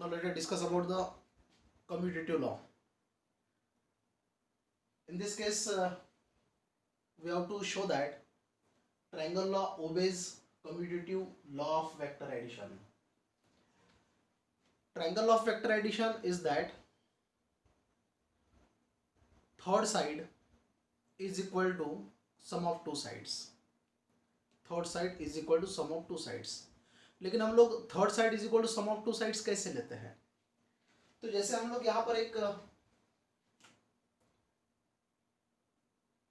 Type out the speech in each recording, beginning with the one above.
Now let us discuss about the commutative law. In this case, we have to show that triangle law obeys commutative law of vector addition. Triangle law of vector addition is that third side is equal to sum of two sides. Third side is equal to sum of two sides. लेकिन हम लोग third side is equal to sum of two sides कैसे लेते हैं? तो जैसे हम लोग यहां पर एक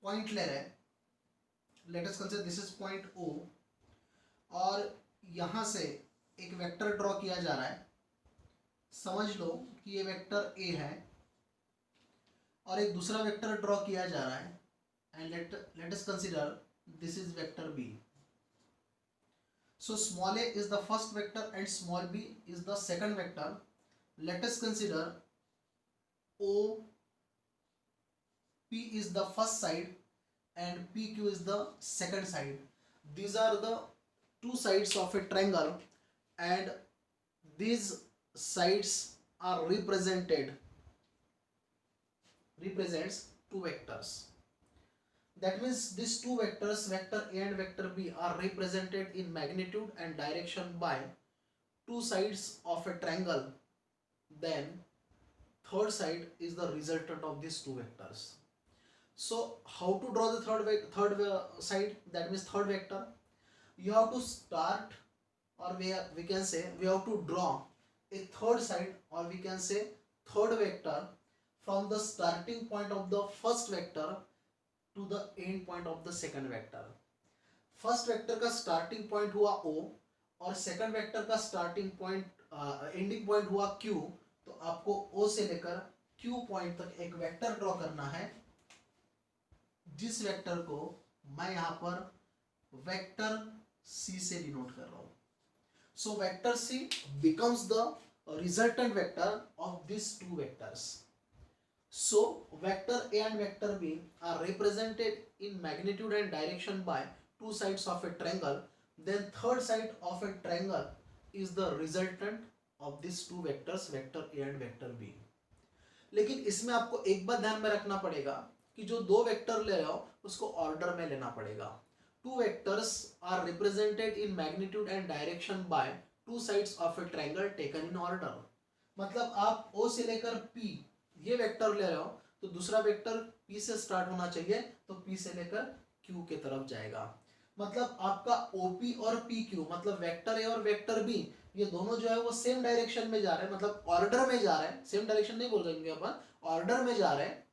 पॉइंट ले रहे हैं, let us consider this is point O, और यहां से एक वेक्टर ड्रॉ किया जा रहा है. समझ लो कि ये वेक्टर A है और एक दूसरा वेक्टर ड्रॉ किया जा रहा है, and let us consider this is vector B. So small a is the first vector and small b is the second vector. Let us consider O P is the first side and PQ is the second side. These are the two sides of a triangle and these sides are represents two vectors. That means these two vectors, vector A and vector B, are represented in magnitude and direction by two sides of a triangle. Then third side is the resultant of these two vectors. So how to draw the third side, that means third vector? You have to start, or we can say we have to draw a third side, or we can say third vector from the starting point of the first vector to the end point of the second vector. First vector का starting point हुआ O और second vector का starting point ending point हुआ Q. तो आपको O से लेकर Q point तक एक वेक्टर ड्रॉ करना है, जिस वेक्टर को मैं यहां पर वेक्टर C से डिनोट कर रहा हूं. So vector C becomes the resultant vector of these two vectors. So vector A and vector B are represented in magnitude and direction by two sides of a triangle. Then third side of a triangle is the resultant of these two vectors, vector A and vector B. लेकिन इसमें आपको एक बात ध्यान में रखना पड़ेगा कि जो दो वेक्टर ले रहे हो उसको ऑर्डर में लेना पड़ेगा. Two vectors are represented in magnitude and direction by two sides of a triangle taken in order. मतलब आप O से लेकर P ये वेक्टर ले रहे हो तो दूसरा वेक्टर P से स्टार्ट होना चाहिए, तो P से लेकर Q के तरफ जाएगा. मतलब आपका OP और PQ, मतलब वेक्टर A और वेक्टर B, ये दोनों जो है वो सेम डायरेक्शन में जा रहे हैं, मतलब ऑर्डर में जा रहे हैं. सेम डायरेक्शन नहीं बोल देंगे अपन, ऑर्डर में जा रहे हैं.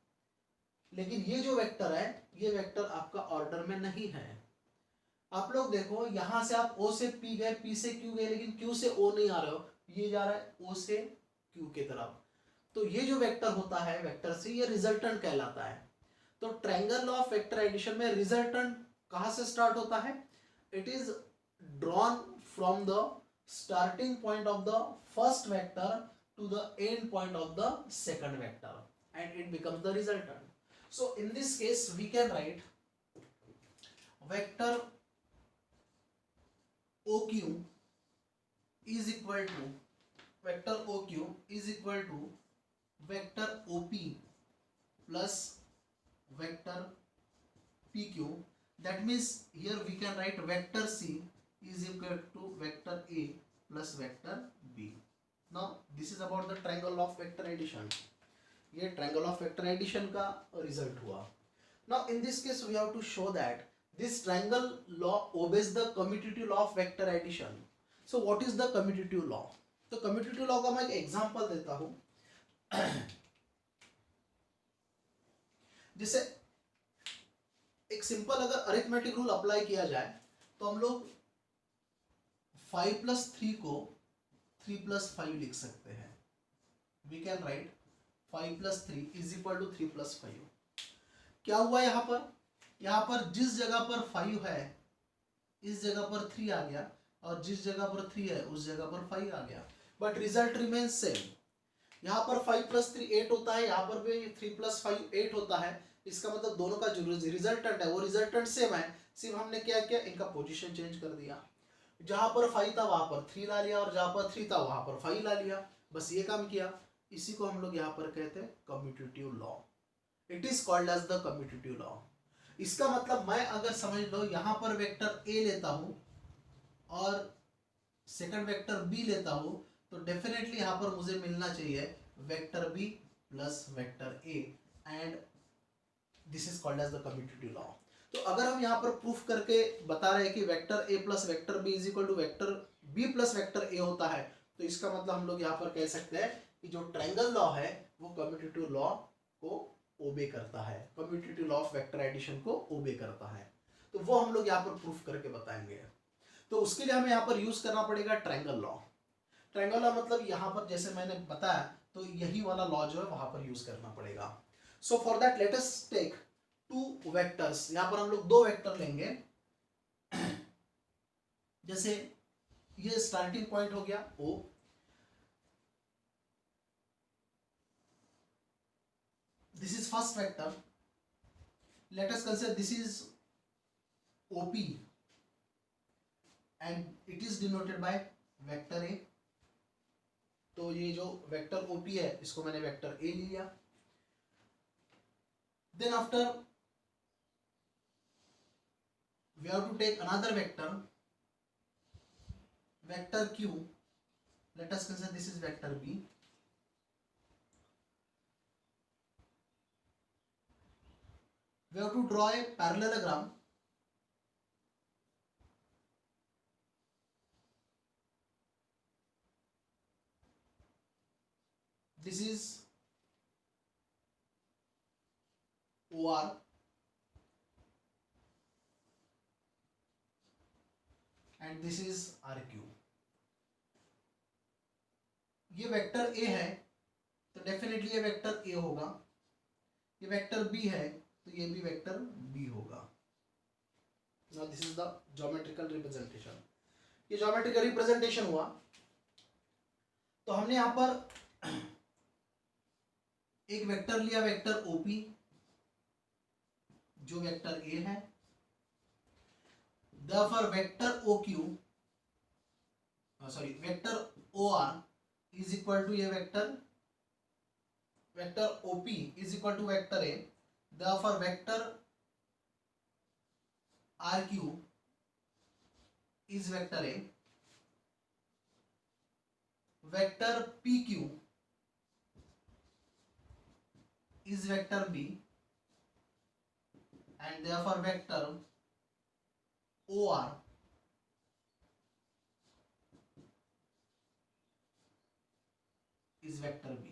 लेकिन ये जो वेक्टर है ये वेक्टर आपका ऑर्डर में नहीं है. आप लोग देखो यहां से आप O से P गए, P से Q गए, लेकिन Q से O नहीं आ रहे हो, ये जा रहा है O से Q के तरफ. तो ये जो वेक्टर होता है वेक्टर से, ये रिजल्टेंट कहलाता है. तो triangle law of vector addition में रिजल्टेंट कहां से स्टार्ट होता है? It is drawn from the starting point of the first vector to the end point of the second vector and it becomes the resultant. So in this case we can write vector OQ is equal to vector OQ is equal to vector OP plus vector PQ. That means here we can write vector C is equal to vector A plus vector B. Now this is about the triangle of vector addition. ये triangle of vector addition का result हुआ. Now in this case we have to show that this triangle law obeys the commutative law of vector addition. So what is the commutative law? तो commutative law का मैं एक example देता हूं. जैसे एक सिंपल अगर अरिथमेटिक रूल अप्लाई किया जाए तो हम लोग 5 + 3 को 3 + 5 लिख सकते हैं. We can write 5 + 3 = 3 + 5. क्या हुआ यहाँ पर? यहाँ पर जिस जगह पर 5 है इस जगह पर 3 आ गया, और जिस जगह पर 3 है उस जगह पर 5 आ गया, बट रिजल्ट रिमेन्स सेम. यहाँ पर 5 + 3 8 होता है, यहाँ पर भी 3 + 5 8 होता है. इसका मतलब दोनों का जो रिजल्टेंट है वो रिजल्टेंट सेम है, सिर्फ हमने क्या किया, इनका पोजीशन चेंज कर दिया. जहाँ पर 5 था वहां पर 3 ला लिया, और जहाँ पर 3 था वहां पर 5 ला लिया. बस ये काम किया। इसी को हम लोग यहाँ पर कहते हैं commutative law. It is called as the commutative law. इसका मतलब मैं अगर समझ लो यहाँ पर वेक्टर ए लेता हूँ और सेकंड वेक्टर बी लेता हूँ, तो डेफिनेटली यहाँ पर मुझे मिलना चाहिए vector B plus vector A, and this is called as the commutative law. तो अगर हम यहाँ पर प्रूफ करके बता रहे हैं कि vector A plus vector B is equal to vector B plus vector A होता है, तो इसका मतलब हम लोग यहाँ पर कह सकते हैं कि जो ट्रायंगल लॉ है वो कम्यूटेटिव लॉ को ओबे करता है, commutative law of vector addition को ओबे करता है। तो वो हम लोग यहाँ पर प्रूफ करके बताएंगे। तो उसके लिए हमें यहाँ पर यूज करना पड़ेगा ट्रायंगल लॉ। ट्रायंगल लॉ मतलब यहाँ पर जैसे मैंने बताया, तो यही वाला लॉ जो है वहां पर यूज करना पड़ेगा। So for that let us take two vectors. यहाँ पर हम लोग दो वेक्टर लेंगे। जैसे ये स्टार्टिंग पॉइंट हो गया ओ, this is first vector. Let us consider this is OP and it is denoted by vector A. तो ये जो वेक्टर OP है इसको मैंने वेक्टर A लिया। Then after we have to take another vector, vector Q. Let us consider this is vector B. We have to draw a parallelogram. This is OR and this is RQ. ये vector A है तो definitely ये vector A होगा, ये vector B है तो ये भी वेक्टर B होगा। Now this is the geometrical representation. ये geometrical representation हुआ। तो हमने यहाँ पर एक वेक्टर लिया वेक्टर OP जो वेक्टर A है। Therefore vector OQ vector OR is equal to ये vector OP is equal to vector A। Therefore vector RQ is vector A। Vector PQ is vector B and therefore vector OR is vector B.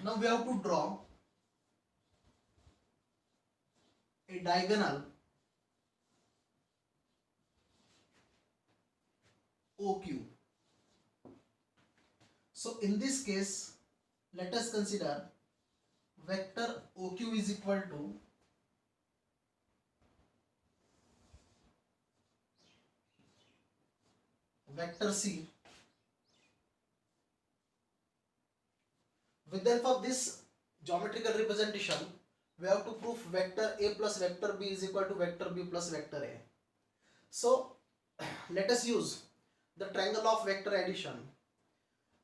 Now we have to draw a diagonal OQ. So in this case, let us consider vector OQ is equal to vector C. With the help of this geometrical representation, we have to prove vector A plus vector B is equal to vector B plus vector A. So let us use the triangle of vector addition.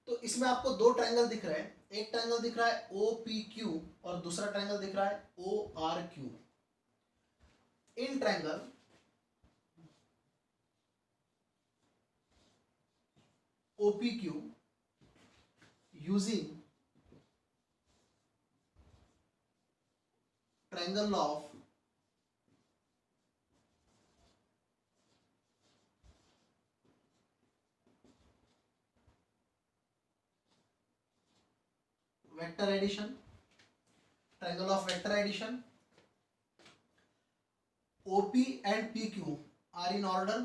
तो इसमें आपको दो triangle दिख रहे हैं, एक triangle दिख रहा है OPQ और दूसरा ट्रायंगल दिख रहा है ORQ. In triangle OPQ using triangle of vector addition, triangle of vector addition, OP and PQ are in order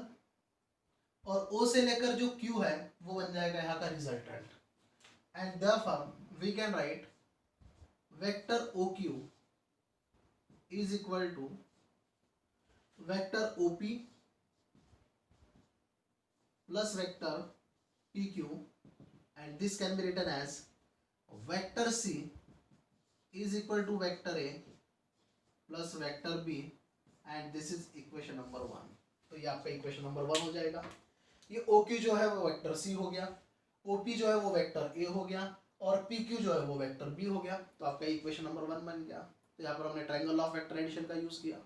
और O से लेकर जो Q है वो बन जाएगा यहाँ का resultant, and therefore we can write vector OQ is equal to vector OP plus vector PQ, and this can be written as vector C is equal to vector A plus vector B, and this is equation number 1. तो ये आपका equation number 1 हो जाएगा। ये O Q जो है वो vector C हो गया, ओपी जो है वो वेक्टर ए हो गया, और पी क्यू जो है वो वेक्टर बी हो गया। तो आपका इक्वेशन नंबर 1 बन गया। तो यहाँ पर हमने ट्रायंगल ऑफ वेक्टर एडिशन का यूज किया।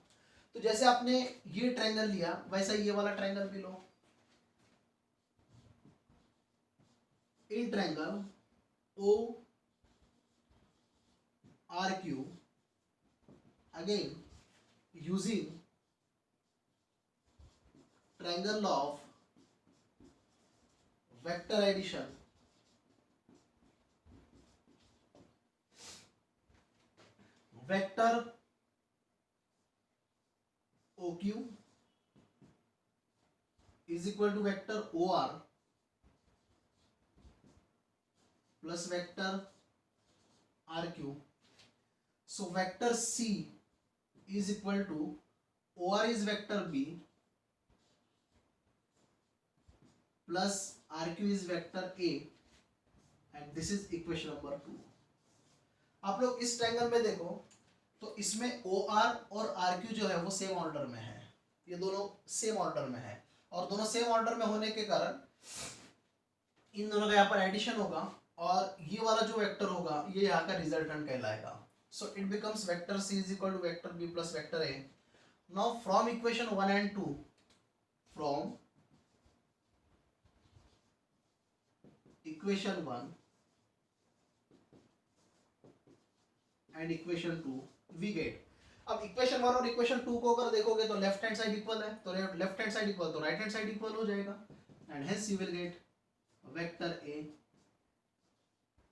तो जैसे आपने ये ट्रायंगल लिया वैसा ये वाला ट्रायंगल भी लो। In triangle O R Q, again using triangle of vector addition, vector OQ is equal to vector OR plus vector RQ. So vector C is equal to OR is vector B plus RQ is vector A, and this is equation number 2. आप लोग इस triangle में देखो तो इसमें OR और RQ जो है वो सेम ऑर्डर में है, ये दोनों सेम ऑर्डर में है, और दोनों सेम ऑर्डर में होने के कारण इन दोनों का यहाँ पर एडिशन होगा, और ये वाला जो वेक्टर होगा ये यहाँ का रिजल्टेंट कहलाएगा. So it becomes vector C is equal to vector B plus vector A. Now from equation 1 and 2, from equation 1 and equation 2 we get, अब इक्वेशन 1 और इक्वेशन 2 को अगर देखोगे तो लेफ्ट हैंड साइड इक्वल है, तो लेफ्ट हैंड साइड इक्वल तो right hand side equal हो जाएगा, and hence you will get vector A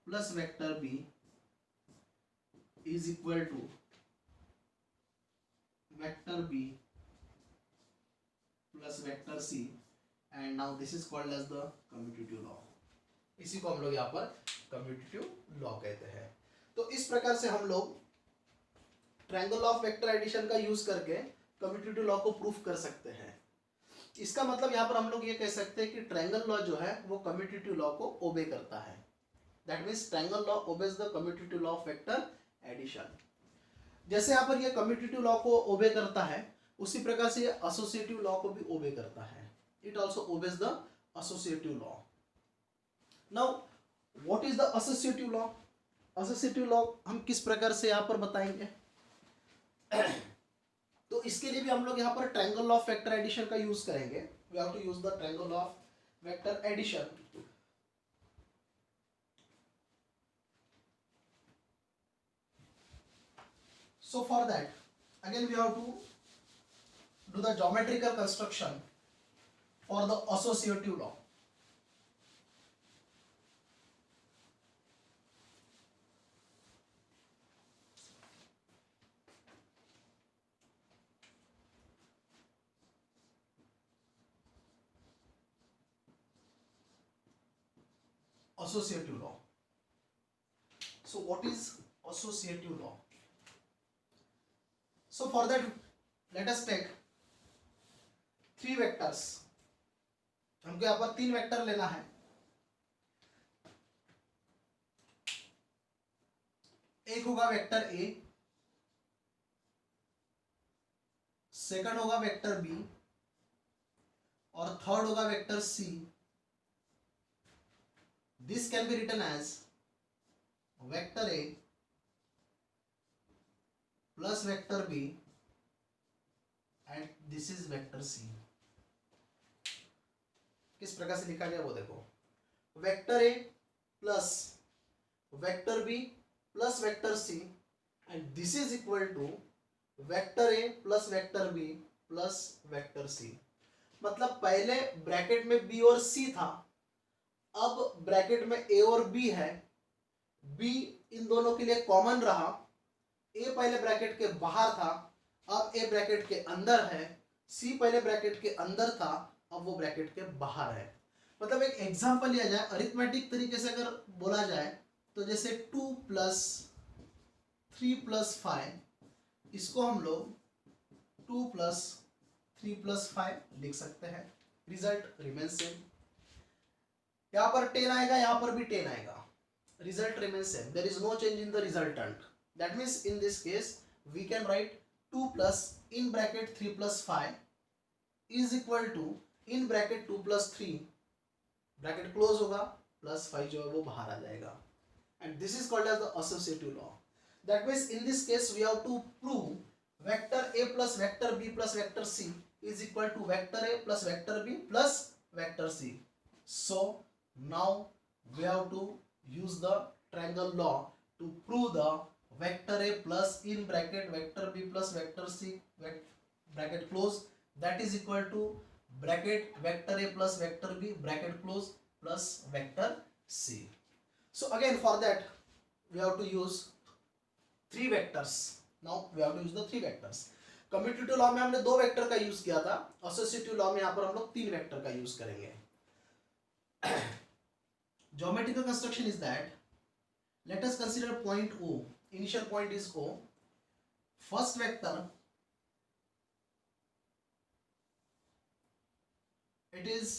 plus vector B is equal to vector B plus vector C, and now this is called as the commutative law. इसी को हम लोग यहाँ पर commutative law कहते हैं. तो इस प्रकार से हम लोग ट्रायंगल ऑफ वेक्टर एडिशन का यूज करके कम्यूटेटिव लॉ को प्रूफ कर सकते हैं. इसका मतलब यहाँ पर हम लोग ये कह सकते हैं कि ट्रायंगल लॉ जो है वो कम्यूटेटिव लॉ को ओबे करता है. That means triangle law obeys the commutative law of vector addition. जैसे यहाँ पर ये कम्यूटेटिव लॉ को ओबे करता है उसी प्रकार से ये एसोसिएटिव लॉ को भी ओबे करता है. It also obeys the associative law. Now what is the associative law? Associative law हम किस प्रकार से यहाँ पर बताएंगे? तो इसके लिए भी हम लोग यहाँ पर ट्रायंगल ऑफ वेक्टर एडिशन का यूज करेंगे. We have to use the triangle of vector addition. So for that, again we have to do the geometrical construction for the associative law. Associative law. So what is associative law? So for that, let us take three vectors. हमको यहाँ पर 3 vector लेना है. एक होगा vector A, second होगा vector B, और third होगा vector C. This can be written as vector A plus vector B, and this is vector C. किस प्रकार से लिखा गया वो देखो. Vector A plus vector B plus vector C, and this is equal to vector A plus vector B plus vector C. मतलब पहले bracket में B और C था, अब ब्रैकेट में A और B है. B इन दोनों के लिए कॉमन रहा. A पहले ब्रैकेट के बाहर था, अब A ब्रैकेट के अंदर है. C पहले ब्रैकेट के अंदर था, अब वो ब्रैकेट के बाहर है. मतलब एक एग्जांपल लिया जाए, अरिथमेटिक तरीके से अगर बोला जाए तो जैसे 2 प्लस 3 प्लस 5, इसको हम लोग 2 प्लस 3 प्लस 5 लिख सकते हैं. Result remain same. यहाँ पर 10 आएगा, यहाँ पर भी 10 आएगा. Result remains same. There is no change in the resultant. That means in this case we can write 2 plus in bracket 3 plus 5 is equal to in bracket 2 + 3 ब्रैकेट क्लोज होगा, +5 जो है वो बाहर आ जाएगा, and this is called as the associative law. That means in this case we have to prove vector a plus vector b plus vector c is equal to vector a plus vector b plus vector c. So now we have to use the triangle law to prove the vector a plus in bracket vector b plus vector c bracket close that is equal to bracket vector a plus vector b bracket close plus vector c. So again for that we have to use three vectors. Now we have to use the three vectors. Commutative law में हमने दो vector का use किया था, associative law में यहाँ पर हम लोग तीन वेक्टर का यूज करेंगे. Geometrical construction is that let us consider point O. Initial point is O. First vector, it is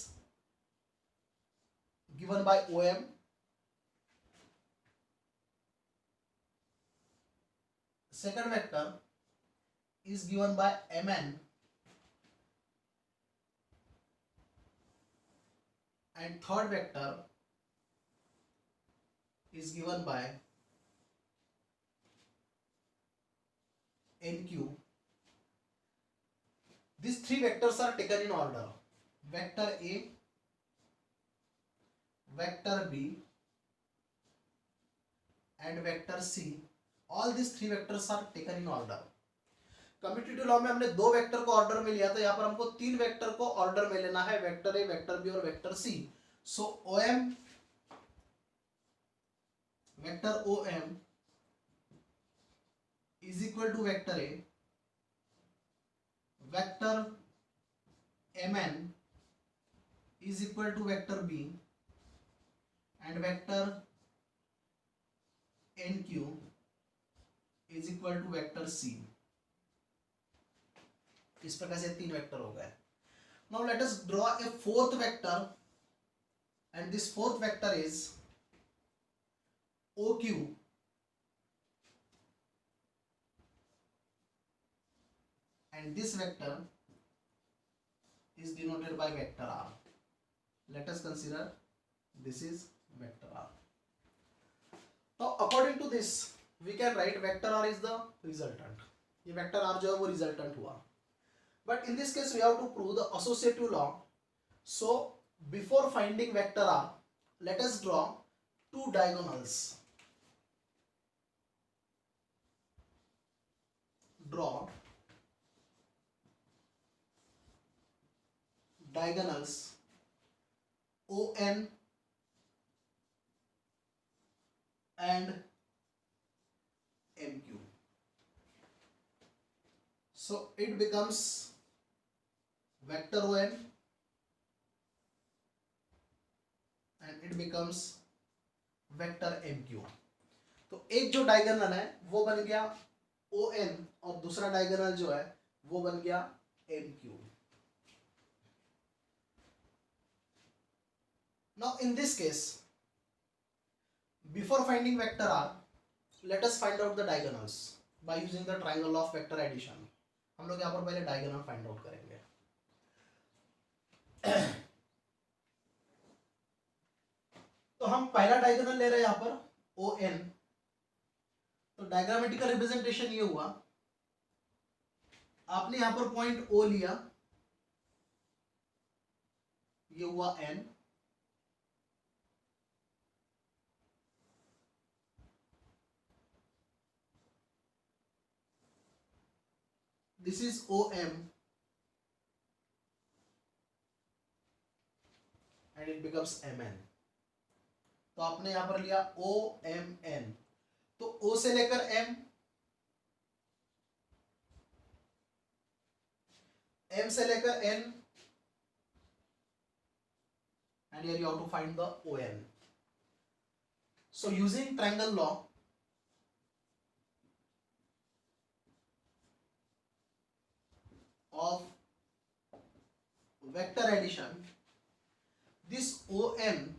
given by OM. Second vector is given by MN. And third vector is given by NQ. These three vectors are taken in order: vector A, vector B, and vector C. All these three vectors are taken in order. Commutative law में हमने दो vector को order में लिया था, यहाँ पर हमको तीन वेक्टर को ऑर्डर में लेना है, वेक्टर ए, वेक्टर बी और vector C. So OM, vector OM is equal to vector A, vector MN is equal to vector B and vector NQ is equal to vector C. इस प्रकार से तीन vector हो गए. Now let us draw a fourth vector and this fourth vector is OQ and this vector is denoted by vector R. Let us consider this is vector R. Now according to this we can write vector R is the resultant. ये vector R जो है वो resultant हुआ. But in this case we have to prove the associative law. So before finding vector R, let us draw two diagonals. Draw diagonals ON and MQ. So it becomes vector ON and it becomes vector MQ. तो एक जो diagonal है वो बन गया ON और दूसरा diagonal जो है वो बन गया MQ. Now in this case, before finding vector R, let us find out the diagonals by using the triangle of vector addition. हम लोग यहाँ पर पहले डायगोनल फाइंड आउट करेंगे. तो हम पहला डायगोनल ले रहे हैं यहाँ पर ON. तो डायग्रामेटिकल रिप्रेजेंटेशन ये हुआ, आपने यहाँ पर पॉइंट O लिया, ये हुआ N, this is OM and it becomes MN. तो आपने यहां पर लिया OMN. तो O से लेकर M, M से लेकर N, and here you have to find the ON. So using triangle law, of vector addition, this OM,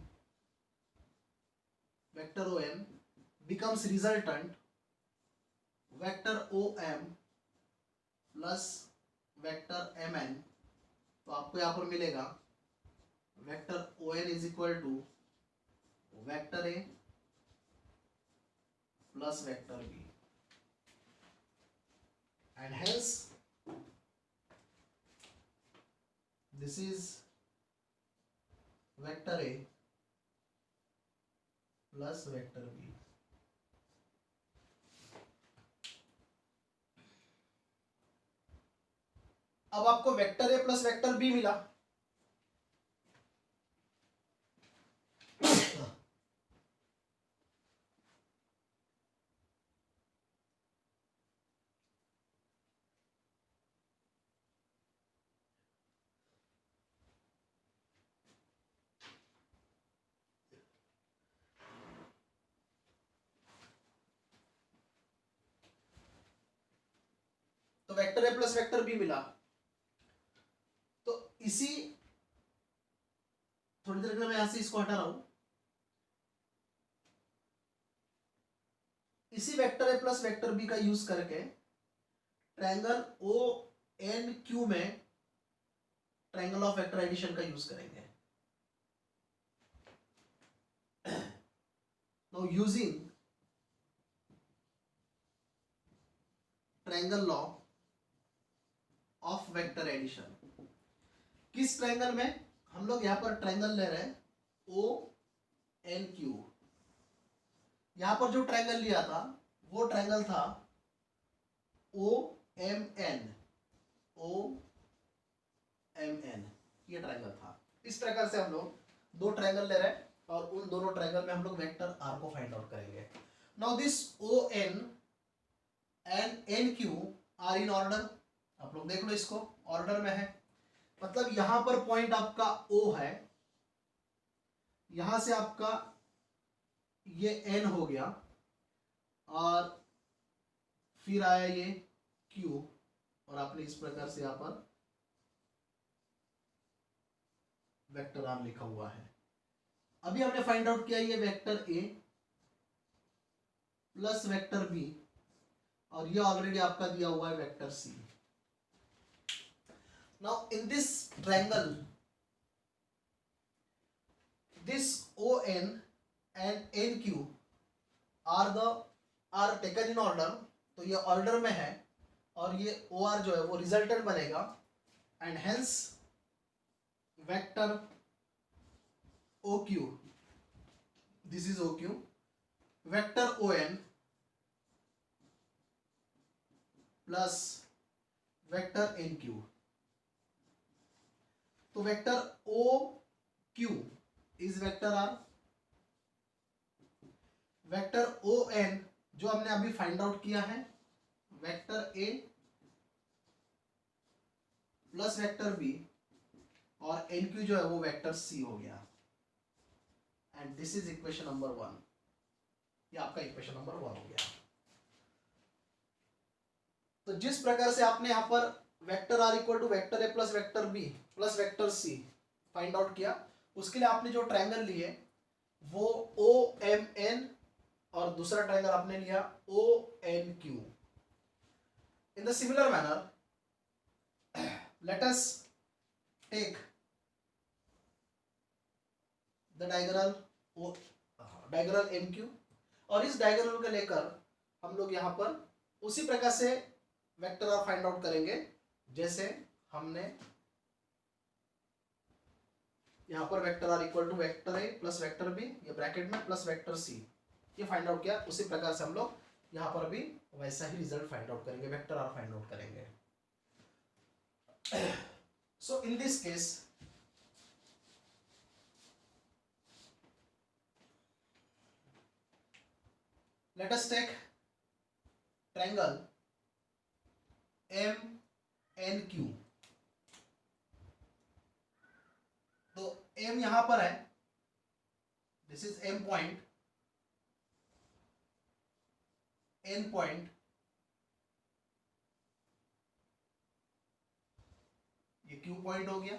vector OM becomes resultant vector OM plus vector MN तो आपको यहाँ पर मिलेगा vector O N is equal to vector A plus vector B and hence this is vector A plus vector B. अब आपको vector A plus vector B मिला। तो vector A plus vector B मिला। तो इसी थोड़ी देर के लिए मैं यहां से इसको हटा रहा हूं। इसी vector A plus vector B का यूज करके ट्रायंगल ओ एन क्यू में ट्रायंगल ऑफ वेक्टर एडिशन का यूज करेंगे। Now using triangle law of vector addition, किस ट्रायंगल में हम लोग यहां पर ट्रायंगल ले रहे हैं ओ एन क्यू। यहां पर जो ट्रायंगल लिया था वो ट्रायंगल था O M N, O M N, ये ट्रायंगल था। इस प्रकार से हम लोग दो ट्रायंगल ले रहे हैं और उन दोनों ट्रायंगल में हम लोग वेक्टर आर को फाइंड आउट करेंगे। Now this O N and N Q are in order. आप लोग देख लो, इसको ऑर्डर में है, मतलब यहां पर पॉइंट आपका ओ है, यहां से आपका ये एन हो गया और फिर आया ये क्यू और आपने इस प्रकार से यहां पर वेक्टर आर लिखा हुआ है। अभी हमने फाइंड आउट किया ये vector A plus vector B और ये ऑलरेडी आपका दिया हुआ है vector C. Now in this triangle this ON and NQ are taken in order, तो ये ऑर्डर में है और ये OR जो है वो रिजल्टेंट बनेगा and hence vector OQ, this is OQ, vector ON plus vector NQ। तो vector OQ is vector R, vector O N जो हमने अभी फाइंड आउट किया है vector A plus vector B और एन क्यू जो है वो वेक्टर सी हो गया and this is equation number 1। ये आपका इक्वेशन नंबर 1 हो गया। तो जिस प्रकार से आपने यहां पर vector R equal to vector A plus vector B plus vector C find out किया, उसके लिए आपने जो ट्रायंगल लिए वो ओ एम एन और दूसरा ट्रायंगल आपने लिया O N Q. In the similar manner let us take the diagonal O diagonal M Q और इस डायगोनल को लेकर हम लोग यहां पर उसी प्रकार से वेक्टर आर फाइंड आउट करेंगे जैसे हमने यहाँ पर vector R equal to vector A plus vector B, ये ब्रैकेट में प्लस वेक्टर सी, ये फाइंड आउट किया। उसी प्रकार से हम लोग यहाँ पर भी वैसा ही रिजल्ट फाइंड आउट करेंगे, वेक्टर आर फाइंड आउट करेंगे। So in this case let us take triangle M N Q. तो एम यहां पर है, this is M point, N point, ये क्यू पॉइंट हो गया।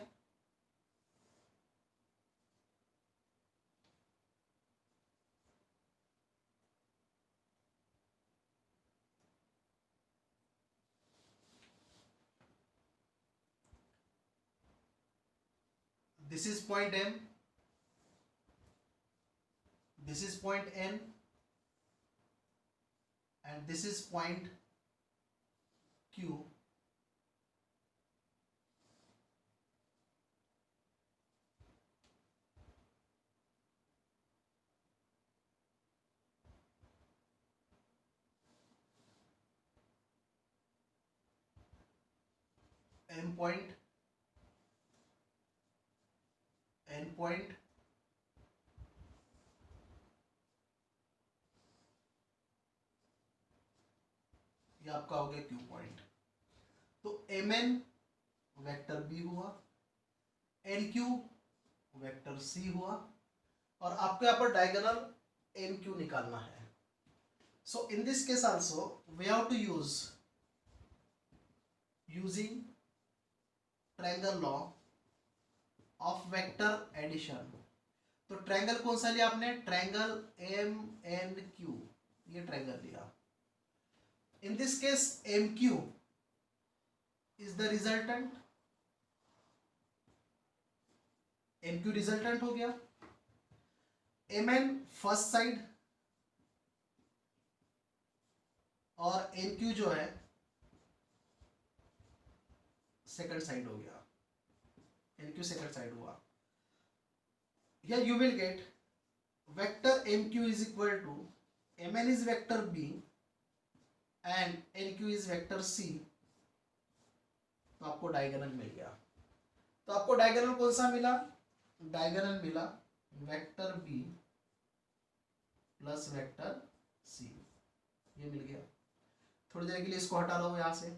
this is point M, this is point N, and this is point Q. M point, N point, ये आपका हो गया Q पॉइंट। तो Mn वेक्टर B हुआ, NQ वेक्टर C हुआ, और आपको यहाँ पर डायगोनल NQ निकालना है। So in this case also we have to using triangle law of vector addition। तो ट्रायंगल कौन सा लिया आपने? ट्रायंगल MNQ, ये ट्रायंगल लिया। In this case MQ is the resultant, MQ resultant हो गया, MN फर्स्ट साइड और NQ जो है सेकंड साइड हो गया, NQ सेकंड साइड हुआ। Here you will get vector MQ is equal to Mn is vector B and NQ is vector C। तो आपको डायगोनल मिल गया। तो आपको डायगोनल कौन सा मिला? डायगोनल मिला vector B plus vector C, ये मिल गया। थोड़ी देर के लिए इसको हटा लो यहां से।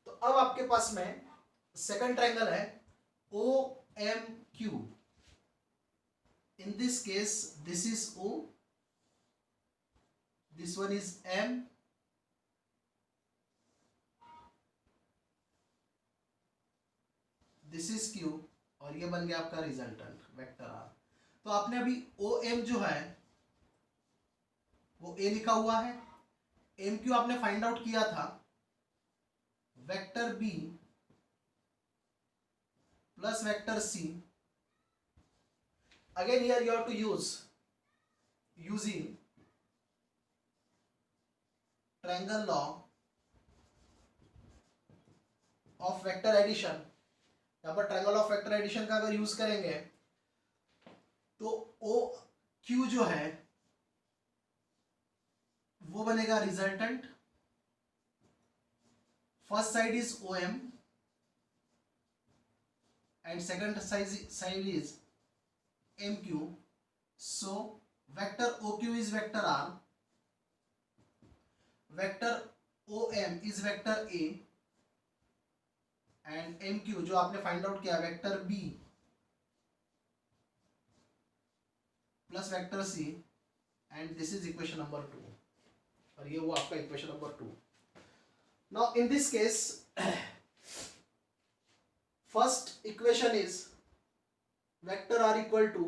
तो अब आपके पास में सेकंड ट्रायंगल है OMQ। In this case this is O, this one is M, this is Q, और ये बन गया आपका रिजल्टेंट वेक्टर R। तो आपने अभी OM जो है वो A लिखा हुआ है, MQ आपने फाइंड आउट किया था vector B plus vector C। Again here you have to using triangle law of vector addition। यहाँ पर ट्रायंगल ऑफ वेक्टर एडिशन का अगर यूज करेंगे तो OQ जो है वो बनेगा resultant, first side is OM and second side is MQ। So vector OQ is vector R, vector OM is vector A and MQ जो आपने फाइंड आउट किया vector B plus vector C, and this is equation number 2, और ये वो आपका equation number 2। Now in this case first equation is vector R equal to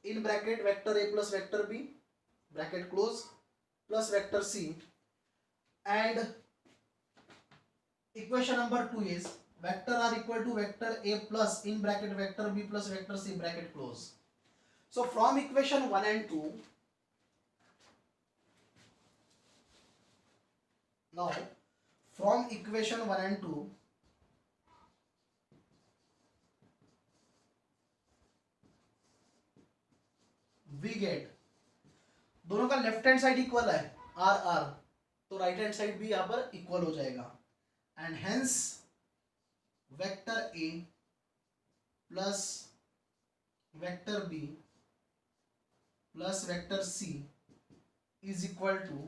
in bracket vector A plus vector B bracket close plus vector C, and equation number 2 is vector R equal to vector A plus in bracket vector B plus vector C bracket close. So from equation 1 and 2 now from equation 1 and 2 we get दोनों का left hand side equal है R R, तो right hand side भी यहां पर equal हो जाएगा, and hence vector A plus vector B plus vector C is equal to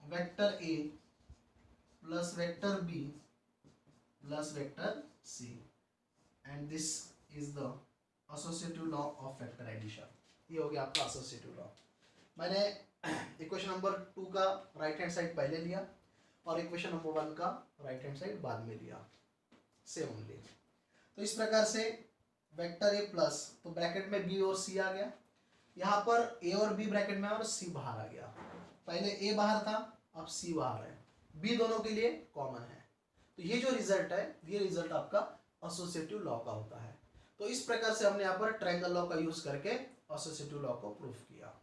vector A plus vector B plus vector C, and this is the associative law of vector addition. ये हो गया आपका associative law. मैंने equation number 2 का right hand side पहले लिया और equation number 1 का राइट हैंड साइड बाद में लिया, सेम ओनली। तो इस प्रकार से वेक्टर A प्लस, तो ब्रैकेट में B और C आ गया, यहाँ पर A और B ब्रैकेट में और C बाहर आ गया। पहले A बाहर था, अब C बाहर है, बी दोनों के लिए कॉमन है। तो ये जो रिजल्ट है, ये रिजल्ट आपका एसोसिएटिव लॉ का होता है। तो इस प्रकार से हमने यहाँ पर ट्रायंगल लॉ का यूज करके एसोसिएटिव लॉ को प्रूफ किया।